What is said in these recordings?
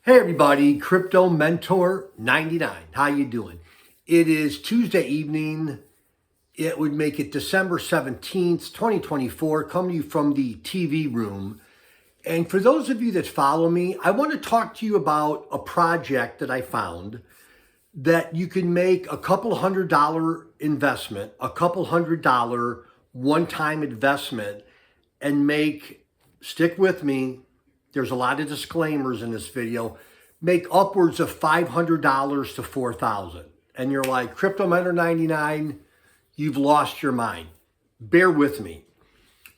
Hey everybody, Crypto Mentor 99. How you doing? It is Tuesday evening. It would make it December 17th, 2024, coming to you from the TV room. And for those of you that follow me, I want to talk to you about a project that I found that you can make a couple $100 investment, a couple $100 one-time investment and make, stick with me, there's a lot of disclaimers in this video, make upwards of $500 to $4,000. And you're like, Crypto Mentor 99, you've lost your mind. Bear with me.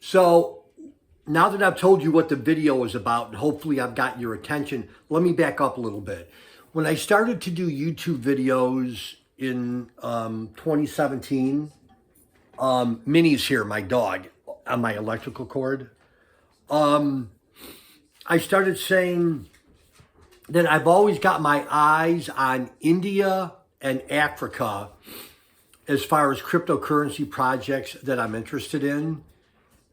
So now that I've told you what the video is about, and hopefully I've got your attention, let me back up a little bit. When I started to do YouTube videos in 2017, Minnie's here, my dog, on my electrical cord. I started saying that I've always got my eyes on India and Africa as far as cryptocurrency projects that I'm interested in.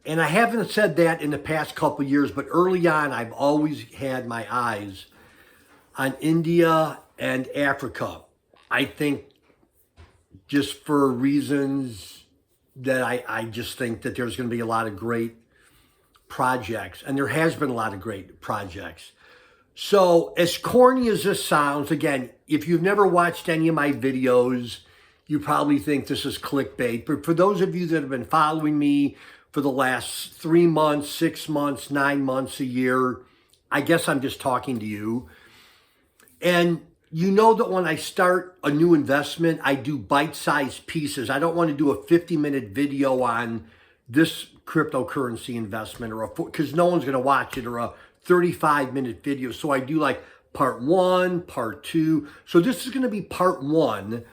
And I haven't said that in the past couple of years, but early on, I've always had my eyes on India and Africa. I think just for reasons that I just think that there's going to be a lot of great projects, and there has been a lot of great projects. So as corny as this sounds, again, if you've never watched any of my videos, you probably think this is clickbait. But for those of you that have been following me for the last 3 months, 6 months, 9 months, a year, I guess I'm just talking to you. And you know that when I start a new investment, I do bite-sized pieces. I don't want to do a 50-minute video on this cryptocurrency investment or because no one's going to watch it, or a 35-minute video. So I do like part 1, part 2. So this is going to be part 1.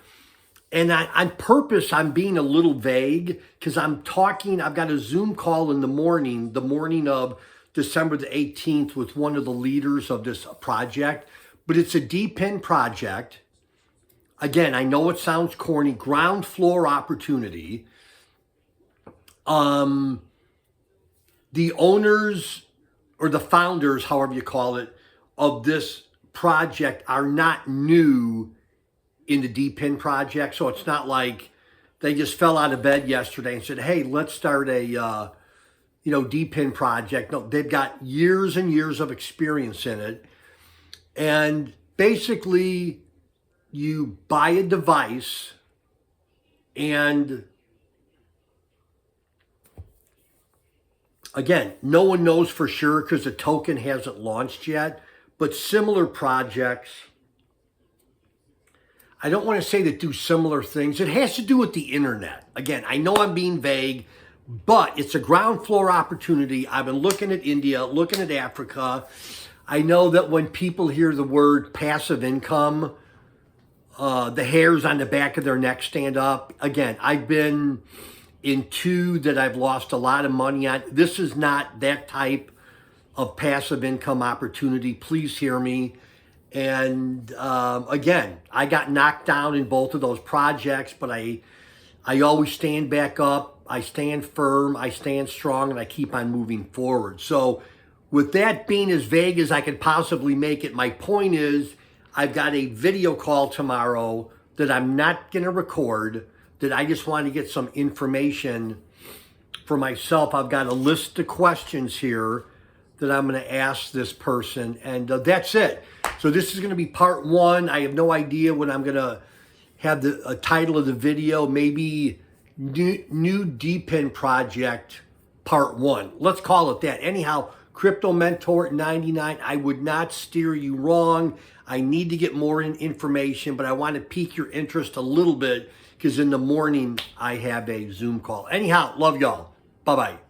And on purpose, I'm being a little vague because I've got a Zoom call in the morning of December the 18th with one of the leaders of this project. But it's a DePin project. Again, I know it sounds corny, ground floor opportunity. The owners or the founders, however you call it, of this project are not new in the DePin project. So it's not like they just fell out of bed yesterday and said, hey, let's start a, DePin project. No, they've got years and years of experience in it. And basically you buy a device and again, no one knows for sure because the token hasn't launched yet, but similar projects, I don't want to say that do similar things. It has to do with the internet. Again, I know I'm being vague, but it's a ground floor opportunity. I've been looking at India, looking at Africa. I know that when people hear the word passive income, the hairs on the back of their neck stand up. Again, I've been in 2 that I've lost a lot of money on. This is not that type of passive income opportunity. Please hear me. And again, I got knocked down in both of those projects, but I always stand back up. I stand firm, I stand strong, and I keep on moving forward. So with that being as vague as I could possibly make it, my point is I've got a video call tomorrow that I'm not going to record, that I just want to get some information for myself. I've got a list of questions here that I'm going to ask this person, and that's it. So this is going to be part 1. I have no idea when I'm going to have the title of the video, maybe new DePin project part 1. Let's call it that. Anyhow, Crypto Mentor 99, I would not steer you wrong. I need to get more information, but I want to pique your interest a little bit because in the morning I have a Zoom call. Anyhow, love y'all. Bye-bye.